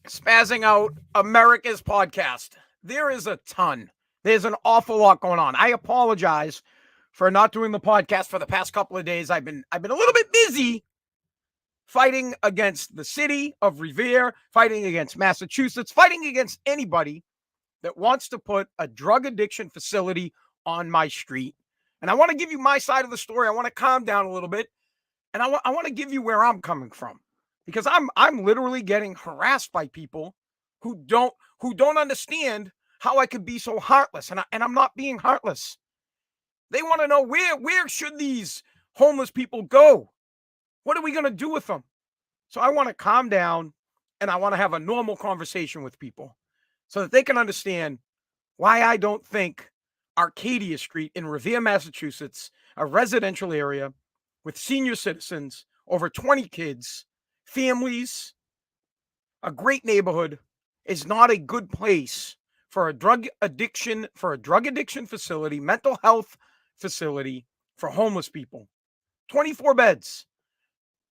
Spazzing out America's podcast. There is a ton. There's an awful lot going on. I apologize for not doing the podcast for the past couple of days. I've been a little bit busy fighting against the city of Revere, fighting against Massachusetts, fighting against anybody that wants to put a drug addiction facility on my street. And I want to give you my side of the story. I want to calm down a little bit, and I want to give you where I'm coming from, because I'm literally getting harassed by people who don't understand how I could be so heartless, and I'm not being heartless. They want to know where should these homeless people go? What are we going to do with them? So I want to calm down, and I want to have a normal conversation with people so that they can understand why I don't think Arcadia Street in Revere, Massachusetts, a residential area with senior citizens, over 20 kids, families, a great neighborhood, is not a good place for a drug addiction facility, mental health facility for homeless people. 24 beds.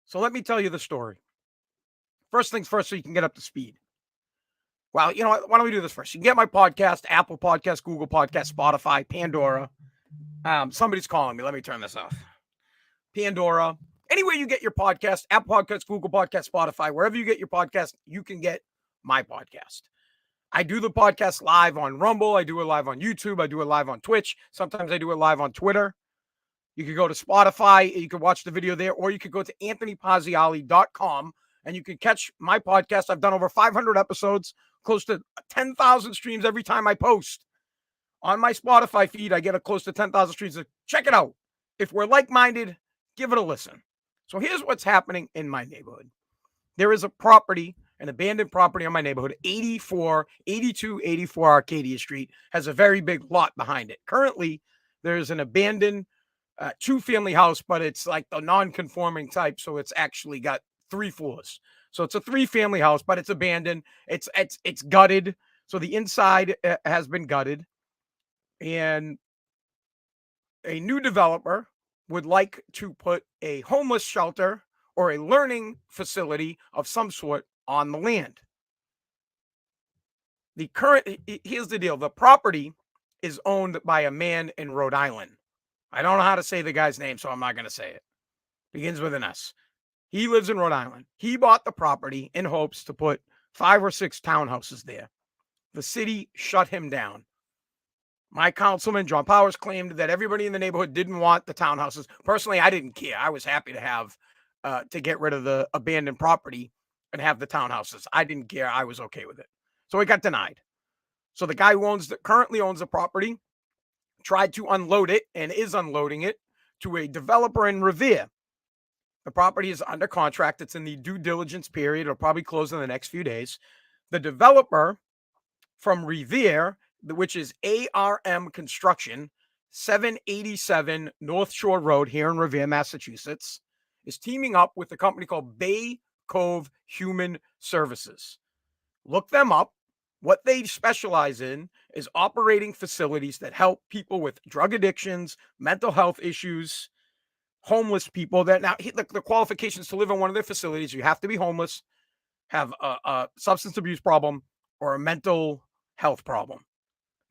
So let me tell you the story. First things first, so you can get up to speed. Well, you know what? Why don't we do this first? You can get my podcast, Apple Podcast, Google Podcast, Spotify, Pandora. Somebody's calling me. Let me turn this off. Pandora. Anywhere you get your podcast, Apple Podcasts, Google Podcasts, Spotify, wherever you get your podcast, you can get my podcast. I do the podcast live on Rumble. I do it live on YouTube. I do it live on Twitch. Sometimes I do it live on Twitter. You could go to Spotify. You could watch the video there, or you could go to anthonypazziali.com and you can catch my podcast. I've done over 500 episodes, close to 10,000 streams every time I post. On my Spotify feed, I get a close to 10,000 streams. So check it out. If we're like-minded, give it a listen. So here's what's happening in my neighborhood. There is a property, an abandoned property on my neighborhood, 8284 Arcadia Street, has a very big lot behind it. Currently, there's an abandoned two-family house, but it's like the non-conforming type, so it's actually got 3 floors. So it's a 3-family house, but it's abandoned. It's gutted. So the inside has been gutted, and a new developer would like to put a homeless shelter or a learning facility of some sort on the land. Here's the deal. The property is owned by a man in Rhode Island. I don't know how to say the guy's name, so I'm not going to say it. Begins with an S. He lives in Rhode Island. He bought the property in hopes to put 5 or 6 townhouses there. The city shut him down. My councilman, John Powers, claimed that everybody in the neighborhood didn't want the townhouses. Personally, I didn't care. I was happy to get rid of the abandoned property and have the townhouses. I didn't care. I was okay with it. So it got denied. So the guy who currently owns the property tried to unload it and is unloading it to a developer in Revere. The property is under contract. It's in the due diligence period. It'll probably close in the next few days. The developer from Revere, which is ARM Construction, 787 North Shore Road here in Revere, Massachusetts, is teaming up with a company called Bay Cove Human Services. Look them up. What they specialize in is operating facilities that help people with drug addictions, mental health issues, homeless people. That now the qualifications to live in one of their facilities: you have to be homeless, have a substance abuse problem, or a mental health problem.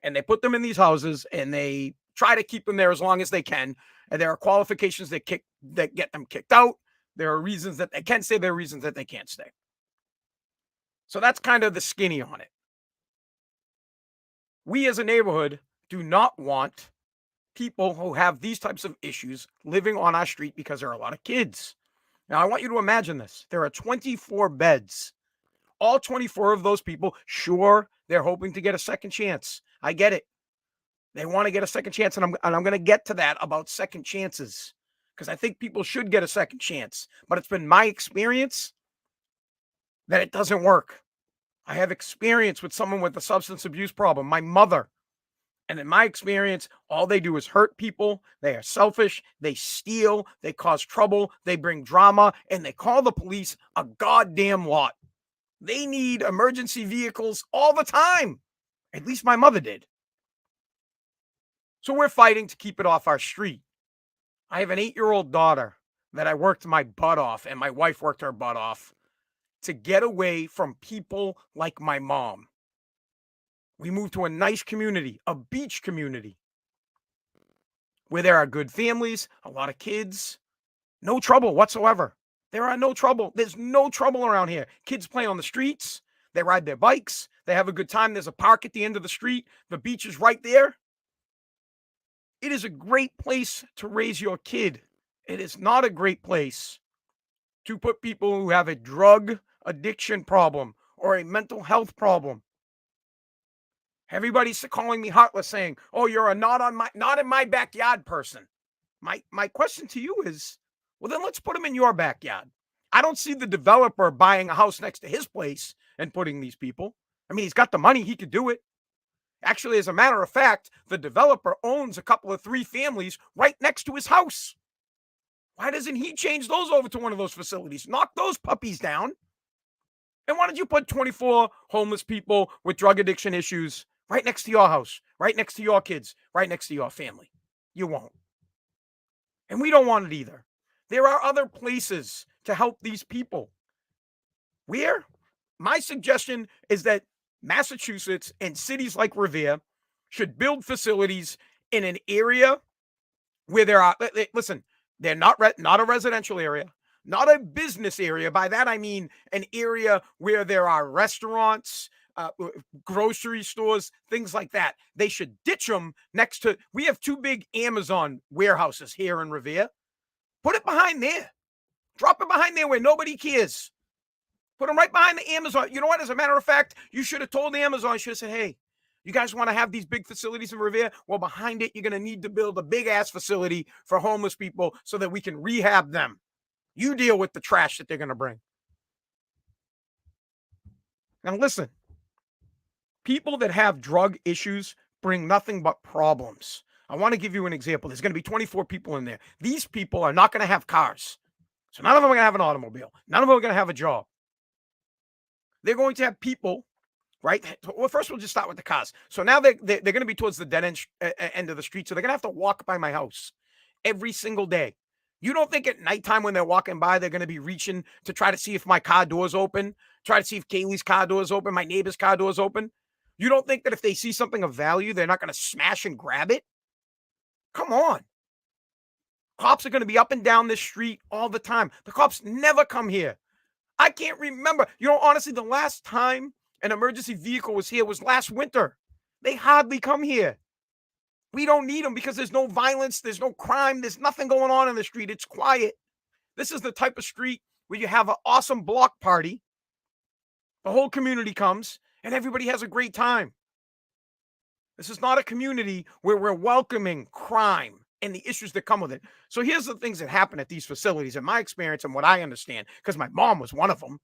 And they put them in these houses and they try to keep them there as long as they can. And there are qualifications that get them kicked out. There are reasons that they can stay. There are reasons that they can't stay. So that's kind of the skinny on it. We as a neighborhood do not want people who have these types of issues living on our street because there are a lot of kids. Now, I want you to imagine this. There are 24 beds. All 24 of those people, sure, they're hoping to get a second chance. I get it. They want to get a second chance, and I'm going to get to that about second chances, because I think people should get a second chance. But it's been my experience that it doesn't work. I have experience with someone with a substance abuse problem, my mother. And in my experience, all they do is hurt people. They are selfish. They steal. They cause trouble. They bring drama. And they call the police a goddamn lot. They need emergency vehicles all the time. At least my mother did. So we're fighting to keep it off our street. I have an 8-year-old daughter that I worked my butt off, and my wife worked her butt off. to get away from people like my mom. We moved to a nice community, a beach community, where there are good families, a lot of kids, no trouble whatsoever. There are no trouble. There's no trouble around here. Kids play on the streets. They ride their bikes. They have a good time. There's a park at the end of the street. The beach is right there. It is a great place to raise your kid. It is not a great place to put people who have a drug addiction problem or a mental health problem. Everybody's calling me heartless, saying, "Oh, you're a not in my backyard person." My question to you is, well, then let's put them in your backyard. I don't see the developer buying a house next to his place and putting these people. I mean, he's got the money, he could do it. Actually, as a matter of fact, the developer owns a couple of 3 families right next to his house. Why doesn't he change those over to one of those facilities? Knock those puppies down. And why don't you put 24 homeless people with drug addiction issues right next to your house, right next to your kids, right next to your family? You won't. And we don't want it either. There are other places to help these people. Where? My suggestion is that Massachusetts and cities like Revere should build facilities in an area where there are, listen, they're not a residential area, not a business area. By that, I mean an area where there are restaurants, grocery stores, things like that. They should ditch them next to, we have 2 big Amazon warehouses here in Revere. Put it behind there. Drop it behind there where nobody cares. Put them right behind the Amazon. You know what? As a matter of fact, you should have told Amazon, you should have said, hey, you guys want to have these big facilities in Revere? Well, behind it, you're going to need to build a big ass facility for homeless people so that we can rehab them. You deal with the trash that they're going to bring. Now, listen, people that have drug issues bring nothing but problems. I want to give you an example. There's going to be 24 people in there. These people are not going to have cars. So none of them are going to have an automobile. None of them are going to have a job. They're going to have people, right? Well, first we'll just start with the cars. So now they're going to be towards the dead end of the street. So they're going to have to walk by my house every single day. You don't think at nighttime when they're walking by, they're going to be reaching to try to see if my car door's open, try to see if Kaylee's car door's open, my neighbor's car door's open? You don't think that if they see something of value, they're not going to smash and grab it? Come on. Cops are going to be up and down this street all the time. The cops never come here. I can't remember. You know, honestly, the last time an emergency vehicle was here was last winter. They hardly come here. We don't need them because there's no violence, there's no crime, there's nothing going on in the street. It's quiet. This is the type of street where you have an awesome block party. The whole community comes and everybody has a great time. This is not a community where we're welcoming crime and the issues that come with it. So here's the things that happen at these facilities, in my experience and what I understand, because my mom was one of them.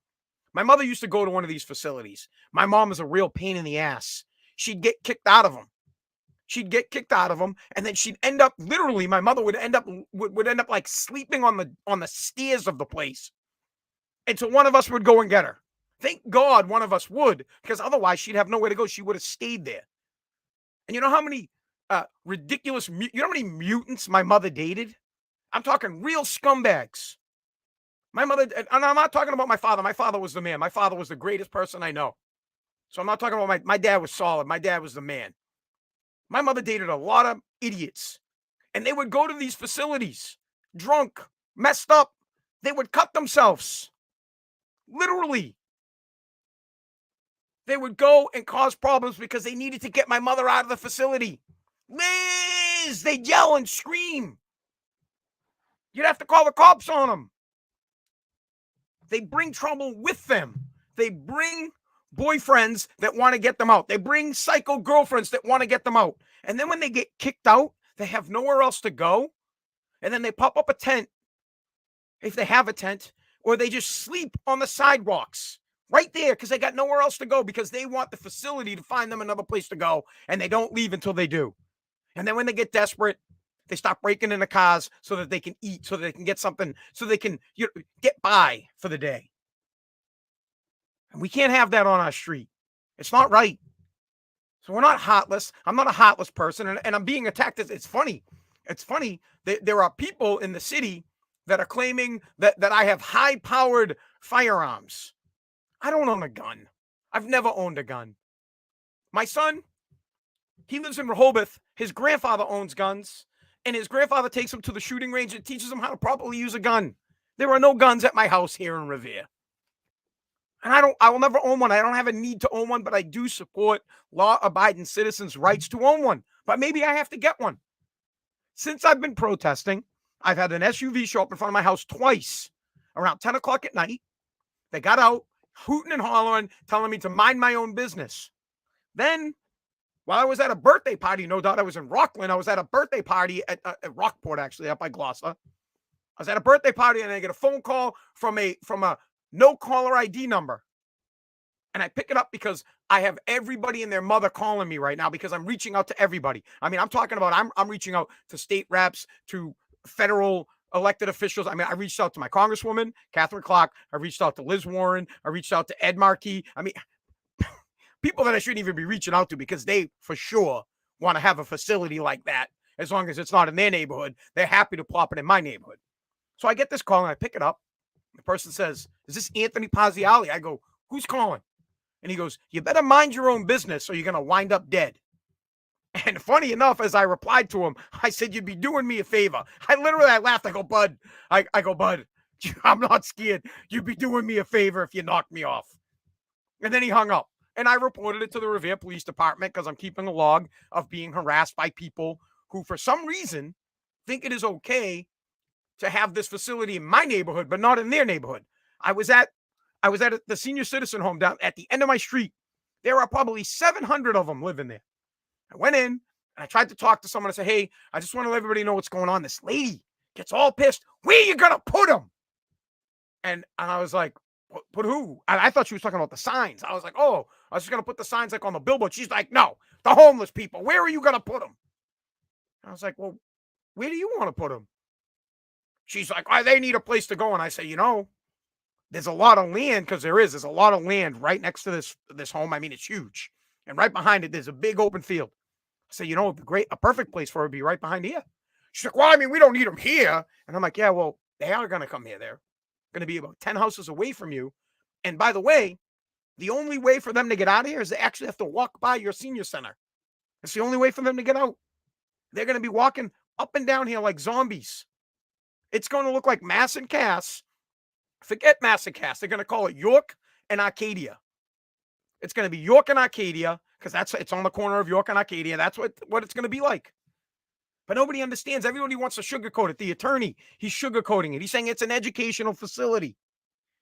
My mother used to go to one of these facilities. My mom is a real pain in the ass. She'd get kicked out of them. And then she'd end up, literally, my mother would end up like sleeping on the stairs of the place. And so one of us would go and get her. Thank God one of us would, because otherwise she'd have nowhere to go. She would have stayed there. And you know how many ridiculous, you know how many mutants my mother dated? I'm talking real scumbags. My mother, and I'm not talking about my father. My father was the man. My father was the greatest person I know. So I'm not talking about my dad was solid. My dad was the man. My mother dated a lot of idiots. And they would go to these facilities, drunk, messed up. They would cut themselves. Literally. They would go and cause problems because they needed to get my mother out of the facility. Liz! They'd yell and scream. You'd have to call the cops on them. They bring trouble with them. They bring boyfriends that want to get them out. They bring psycho girlfriends that want to get them out. And then when they get kicked out, they have nowhere else to go. And then they pop up a tent, if they have a tent, or they just sleep on the sidewalks right there because they got nowhere else to go because they want the facility to find them another place to go. And they don't leave until they do. And then when they get desperate, they stop breaking into cars so that they can eat, so that they can get something, so they can get by for the day. And we can't have that on our street. It's not right. So we're not heartless. I'm not a heartless person, and I'm being attacked. It's funny. It's funny that there are people in the city that are claiming that I have high-powered firearms. I don't own a gun. I've never owned a gun. My son, he lives in Rehoboth. His grandfather owns guns, and his grandfather takes him to the shooting range and teaches him how to properly use a gun. There are no guns at my house here in Revere. And I will never own one. I don't have a need to own one, but I do support law abiding citizens' rights to own one. But maybe I have to get one. Since I've been protesting, I've had an SUV show up in front of my house twice around 10 o'clock at night. They got out, hooting and hollering, telling me to mind my own business. Then, while I was at a birthday party, no doubt I was in Rockland. I was at a birthday party at Rockport, actually, up by Gloucester. I was at a birthday party, and I get a phone call from a no caller ID number. And I pick it up because I have everybody and their mother calling me right now because I'm reaching out to everybody. I mean, I'm talking about I'm reaching out to state reps, to federal elected officials. I mean, I reached out to my Congresswoman, Catherine Clark. I reached out to Liz Warren. I reached out to Ed Markey. I mean, people that I shouldn't even be reaching out to because they for sure want to have a facility like that. As long as it's not in their neighborhood, they're happy to plop it in my neighborhood. So I get this call and I pick it up. The person says, "Is this Anthony Pazziali?" I go, "Who's calling?" And he goes, "You better mind your own business or you're going to wind up dead." And funny enough, as I replied to him, I said, "You'd be doing me a favor." I laughed. I go, "Bud, I go, Bud, I'm not scared. You'd be doing me a favor if you knocked me off." And then he hung up. And I reported it to the Revere Police Department because I'm keeping a log of being harassed by people who, for some reason, think it is okay to have this facility in my neighborhood, but not in their neighborhood. I was at the senior citizen home down at the end of my street. There are probably 700 of them living there. I went in and I tried to talk to someone. I said, "Hey, I just want to let everybody know what's going on." This lady gets all pissed. "Where you going to put them?" And I was like, "Put who?" And I thought she was talking about the signs. I was like, "Oh, I was just going to put the signs like on the billboard." She's like, "No, the homeless people. Where are you going to put them?" I was like, "Well, where do you want to put them?" She's like, "Oh, they need a place to go." And I say, there's a lot of land because there's a lot of land right next to this home. I mean, it's huge. And right behind it, there's a big open field. I say, a perfect place for it would be right behind here. She's like, "Well, I mean, we don't need them here." And I'm like, "Yeah, well, they are going to come here. They're going to be about 10 houses away from you. And by the way, the only way for them to get out of here is they actually have to walk by your senior center. It's the only way for them to get out. They're going to be walking up and down here like zombies. It's going to look like Mass and Cass. Forget Mass and Cass. They're going to call it York and Arcadia. It's going to be York and Arcadia because it's on the corner of York and Arcadia. That's what it's going to be like. But nobody understands. Everybody wants to sugarcoat it. The attorney, he's sugarcoating it. He's saying it's an educational facility.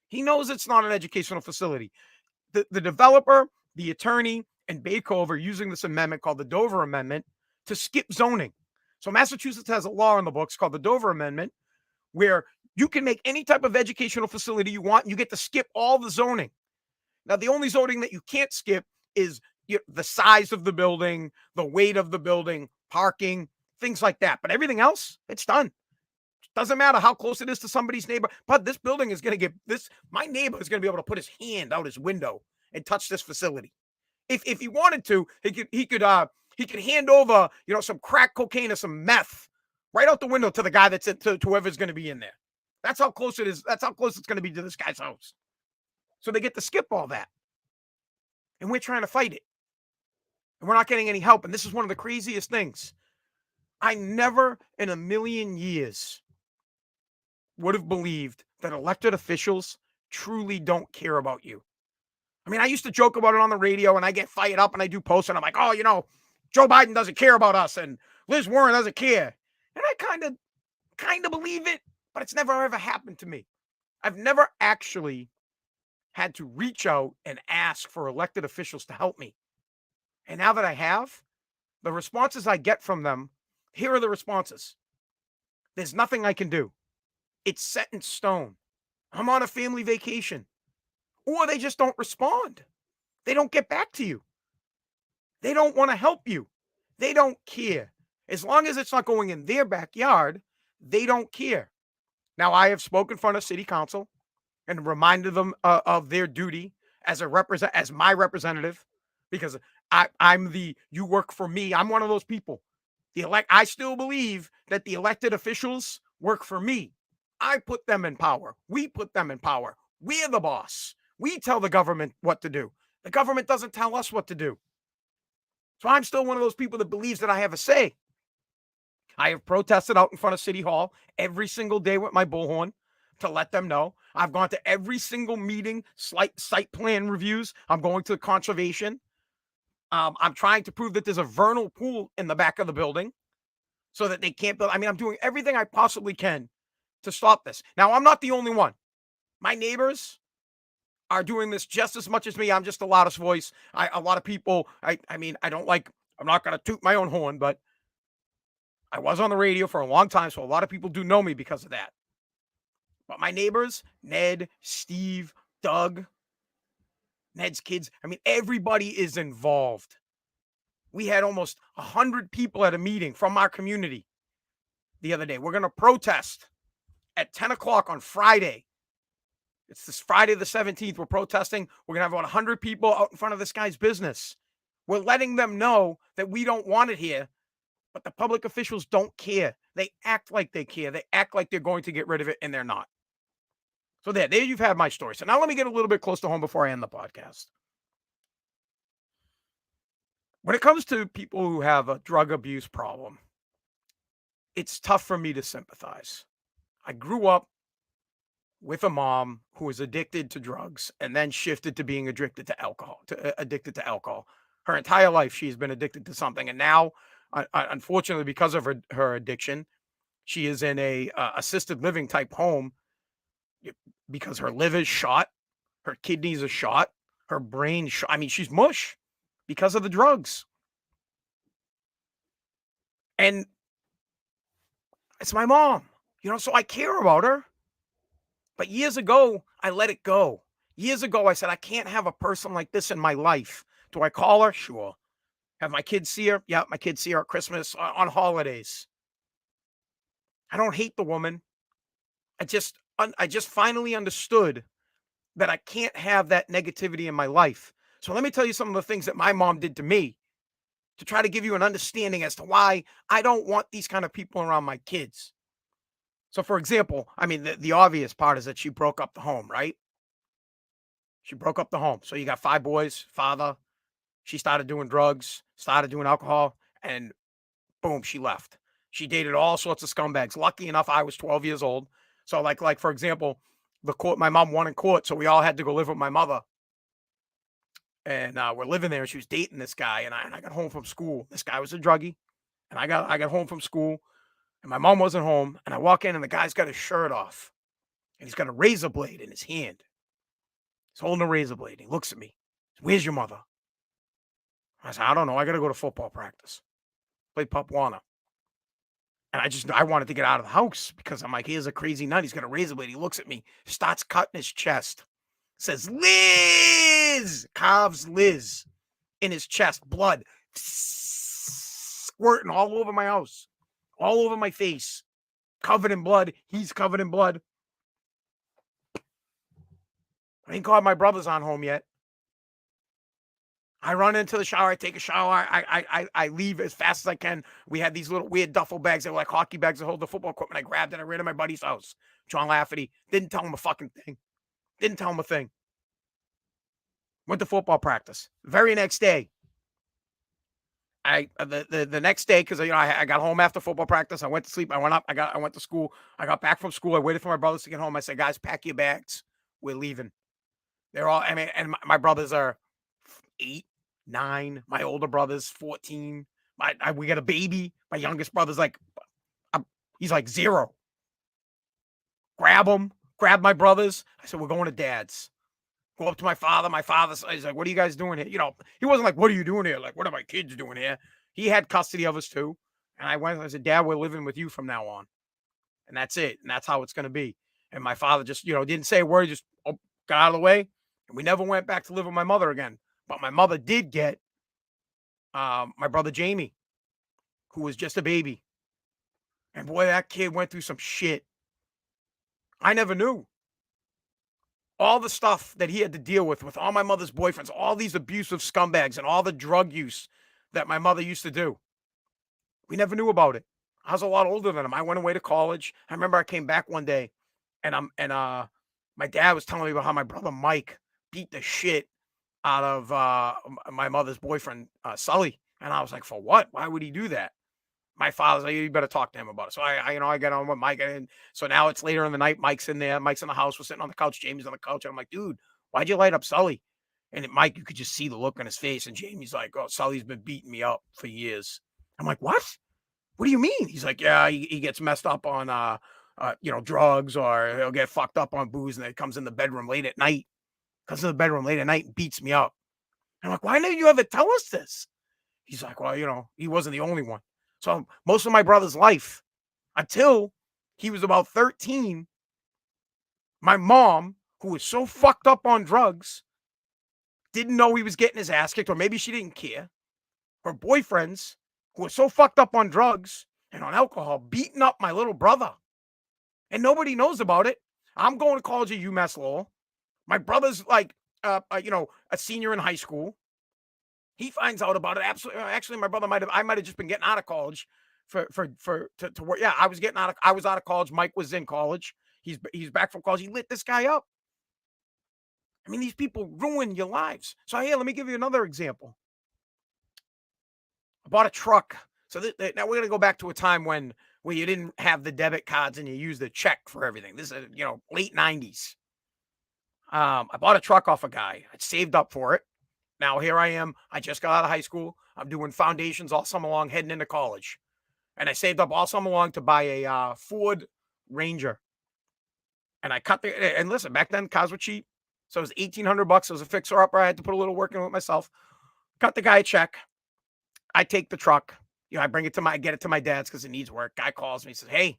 He knows it's not an educational facility. The developer, the attorney, and Baycove are using this amendment called the Dover Amendment to skip zoning. So Massachusetts has a law in the books called the Dover Amendment where you can make any type of educational facility you want, and you get to skip all the zoning. Now, the only zoning that you can't skip is the size of the building, the weight of the building, parking, things like that. But everything else, it's done. Doesn't matter how close it is to somebody's neighbor. But this building is going to get this. My neighbor is going to be able to put his hand out his window and touch this facility. If he wanted to, he could hand over some crack cocaine or some meth right out the window to the guy to whoever's going to be in there. That's how close it is. That's how close it's going to be to this guy's house. So they get to skip all that. And we're trying to fight it. And we're not getting any help. And this is one of the craziest things. I never in a million years would have believed that elected officials truly don't care about you. I mean, I used to joke about it on the radio and I get fired up and I do posts and I'm like, "Oh, Joe Biden doesn't care about us and Liz Warren doesn't care." And I kind of believe it, but it's never ever happened to me. I've never actually had to reach out and ask for elected officials to help me. And now that I have, the responses I get from them, here are the responses. There's nothing I can do. It's set in stone. I'm on a family vacation. Or they just don't respond. They don't get back to you. They don't want to help you. They don't care. As long as it's not going in their backyard, they don't care. Now, I have spoken in front of city council and reminded them of their duty as my representative, because you work for me. I'm one of those people. I still believe that the elected officials work for me. I put them in power. We put them in power. We're the boss. We tell the government what to do. The government doesn't tell us what to do. So I'm still one of those people that believes that I have a say. I have protested out in front of City Hall every single day with my bullhorn to let them know. I've gone to every single meeting, site plan reviews. I'm going to conservation. I'm trying to prove that there's a vernal pool in the back of the building so that they can't build. I mean, I'm doing everything I possibly can to stop this. Now, I'm not the only one. My neighbors are doing this just as much as me. I'm just the loudest voice. A lot of people, I mean, I don't like, I'm not going to toot my own horn, but I was on the radio for a long time. So a lot of people do know me because of that. But my neighbors, Ned, Steve, Doug, Ned's kids, I mean, everybody is involved. We had almost 100 people at a meeting from our community the other day. We're going to protest at 10 o'clock on Friday. It's this Friday the 17th. We're protesting. We're going to have about 100 people out in front of this guy's business. We're letting them know that we don't want it here, but the public officials don't care. They act like they care. They act like they're going to get rid of it, and they're not. So there you've had my story. So now let me get a little bit close to home before I end the podcast. When it comes to people who have a drug abuse problem, it's tough for me to sympathize. I grew up with a mom who was addicted to drugs and then shifted to being addicted to alcohol. Her entire life, she's been addicted to something. And now, unfortunately, because of her addiction, she is in a assisted living type home because her liver's shot, her kidneys are shot, her brain shot. I mean, she's mush because of the drugs. And it's my mom, so I care about her. But years ago, I let it go. Years ago, I said, I can't have a person like this in my life. Do I call her? Sure. Have my kids see her? Yeah, my kids see her at Christmas, on holidays. I don't hate the woman. I just finally understood that I can't have that negativity in my life. So let me tell you some of the things that my mom did to me to try to give you an understanding as to why I don't want these kind of people around my kids. So, for example, I mean, the obvious part is that she broke up the home, right? She broke up the home. So you got 5 boys, father. She started doing drugs, started doing alcohol, and boom, she left. She dated all sorts of scumbags. Lucky enough, I was 12 years old. So, like for example, my mom won in court, so we all had to go live with my mother. And we're living there, and she was dating this guy, and I got home from school. This guy was a druggie, and I got home from school, and my mom wasn't home, and I walk in, and the guy's got his shirt off, and he's got a razor blade in his hand. He's holding a razor blade. He looks at me. Where's your mother? I said, I don't know. I got to go to football practice. Play Pop Warner. And I wanted to get out of the house because I'm like, here's a crazy nut. He's got a razor blade. He looks at me, starts cutting his chest. Says, Liz! Carves Liz in his chest. Blood squirting all over my house. All over my face. Covered in blood. He's covered in blood. Thank God my brother's on home yet. I run into the shower. I take a shower. I leave as fast as I can. We had these little weird duffel bags that were like hockey bags that hold the football equipment. I grabbed it. I ran to my buddy's house, John Lafferty. Didn't tell him a fucking thing. Didn't tell him a thing. Went to football practice. Very next day, the next day, because I got home after football practice. I went to sleep. I went up. I went to school. I got back from school. I waited for my brothers to get home. I said, guys, pack your bags. We're leaving. They're all. I mean, and my brothers are 8, 9. My older brother's 14. We got a baby. My youngest brother's like, he's like 0. Grab him. Grab my brothers. I said, we're going to dad's. Go up to my father. My father's he's like, what are you guys doing here? He wasn't like, what are you doing here? Like, what are my kids doing here? He had custody of us too. And I said, Dad, we're living with you from now on. And that's it. And that's how it's going to be. And my father just, didn't say a word, just got out of the way. And we never went back to live with my mother again. But my mother did get my brother Jamie, who was just a baby. And boy, that kid went through some shit. I never knew. All the stuff that he had to deal with all my mother's boyfriends, all these abusive scumbags, and all the drug use that my mother used to do. We never knew about it. I was a lot older than him. I went away to college. I remember I came back one day, and my dad was telling me about how my brother Mike beat the shit out of my mother's boyfriend, Sully. And I was like, for what? Why would he do that? My father's like, you better talk to him about it. So I get on with Mike. And so now it's later in the night. Mike's in there. Mike's in the house. We're sitting on the couch. Jamie's on the couch. And I'm like, dude, why'd you light up Sully? And Mike, you could just see the look on his face. And Jamie's like, oh, Sully's been beating me up for years. I'm like, what? What do you mean? He's like, yeah, he gets messed up on, drugs, or he'll get fucked up on booze. And then comes in the bedroom late at night. Comes in the bedroom late at night and beats me up. I'm like, why didn't you ever tell us this? He's like, well, he wasn't the only one. So most of my brother's life, until he was about 13, my mom, who was so fucked up on drugs, didn't know he was getting his ass kicked, or maybe she didn't care. Her boyfriends, who were so fucked up on drugs and on alcohol, beating up my little brother. And nobody knows about it. I'm going to college at UMass Lowell. My brother's like, a senior in high school. He finds out about it. Absolutely. Actually, my brother I might have just been getting out of college to work. Yeah, I was out of college. Mike was in college. He's back from college. He lit this guy up. I mean, these people ruin your lives. So here, let me give you another example. I bought a truck. So now we're gonna go back to a time where you didn't have the debit cards and you used the check for everything. This is late 90s. I bought a truck off a guy. I saved up for it. Now here I am. I just got out of high school. I'm doing foundations all summer long, heading into college. And I saved up all summer long to buy a Ford Ranger. And I and listen, back then cars were cheap. So it was $1,800. It was a fixer upper. I had to put a little work in with myself. Cut the guy a check. I take the truck. I get it to my dad's because it needs work. Guy calls me, says, hey,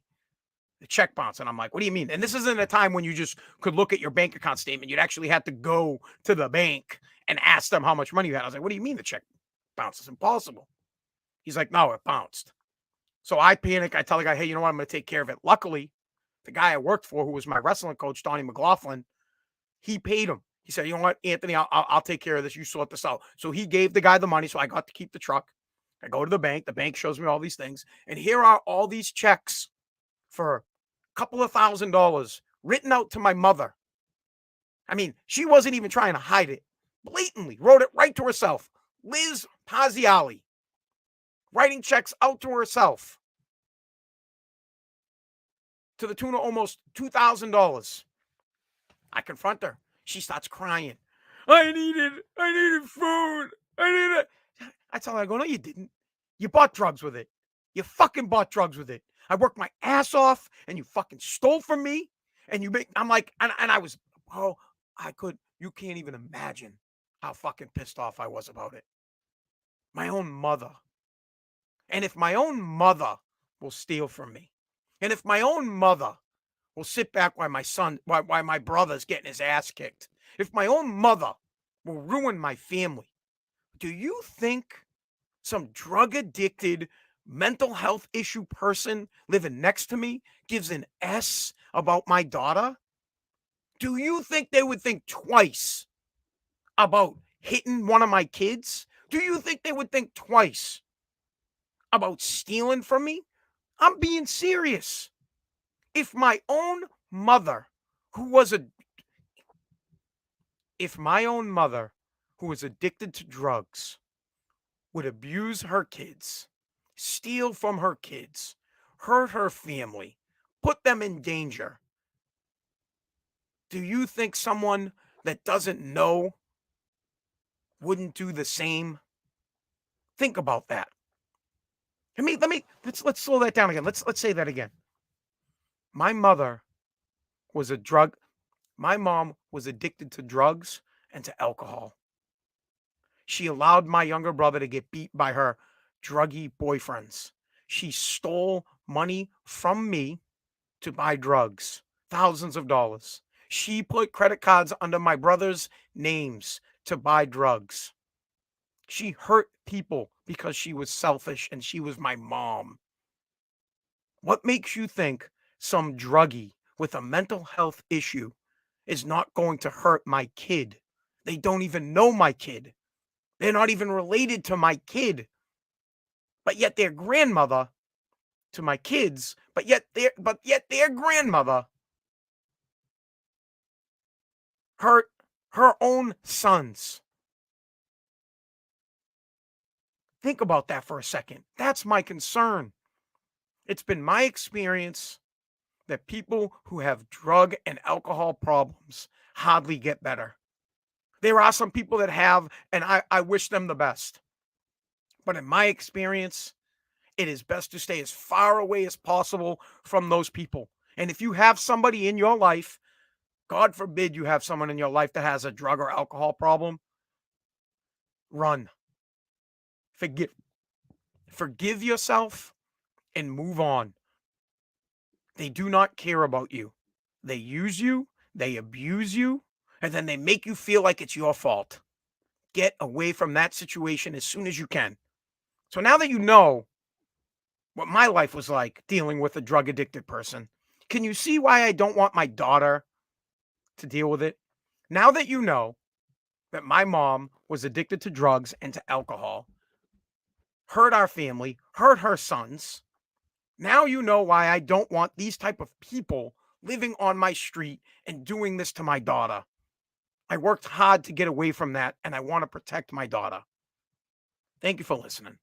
the check bounced. And I'm like, what do you mean? And this isn't a time when you just could look at your bank account statement. You'd actually have to go to the bank and ask them how much money you had. I was like, what do you mean the check bounced? It's impossible. He's like, no, it bounced. So I panic. I tell the guy, hey, you know what? I'm going to take care of it. Luckily, the guy I worked for, who was my wrestling coach, Donnie McLaughlin, he paid him. He said, you know what, Anthony, I'll take care of this. You sort this out. So he gave the guy the money. So I got to keep the truck. I go to the bank. The bank shows me all these things. And here are all these checks for a couple of $1,000 written out to my mother. I mean, she wasn't even trying to hide it. Blatantly wrote it right to herself. Liz Paziali, writing checks out to herself to the tune of almost $2,000. I confront her. She starts crying. I needed food. I tell her, I go, no, you didn't. You bought drugs with it. You fucking bought drugs with it. I worked my ass off and you fucking stole from me. And I'm like, and I was, you can't even imagine how fucking pissed off I was about it. My own mother. And if my own mother will steal from me, and if my own mother will sit back while my brother's getting his ass kicked, if my own mother will ruin my family, do you think some drug addicted, mental health issue person living next to me gives an S about my daughter? Do you think they would think twice about hitting one of my kids? Do you think they would think twice about stealing from me? I'm being serious. If my own mother, who was addicted to drugs, would abuse her kids, steal from her kids, hurt her family, put them in danger, do you think someone that doesn't know wouldn't do the same? Think about that. Let's slow that down again. Let's say that again. My mom was addicted to drugs and to alcohol. She allowed my younger brother to get beat by her druggy boyfriends. She stole money from me to buy drugs, thousands of dollars. She put credit cards under my brother's names to buy drugs. She hurt people because she was selfish and she was my mom. What makes you think some druggie with a mental health issue is not going to hurt my kid? They don't even know my kid. They're not even related to my kid. But yet their grandmother to my kids, but yet their grandmother hurt Her own sons. Think about that for a second. That's my concern. It's been my experience that people who have drug and alcohol problems hardly get better. There are some people that have, and I wish them the best. But in my experience, it is best to stay as far away as possible from those people. And if you have somebody in your life, God forbid you have someone in your life that has a drug or alcohol problem, run. Forgive forgive yourself and move on. They do not care about you. They use you, they abuse you, and then they make you feel like it's your fault. Get away from that situation as soon as you can. So now that you know what my life was like dealing with a drug addicted person, can you see why I don't want my daughter to deal with it? Now that you know that my mom was addicted to drugs and to alcohol, hurt our family, hurt her sons, now you know why I don't want these type of people living on my street and doing this to my daughter. I worked hard to get away from that and I want to protect my daughter. Thank you for listening.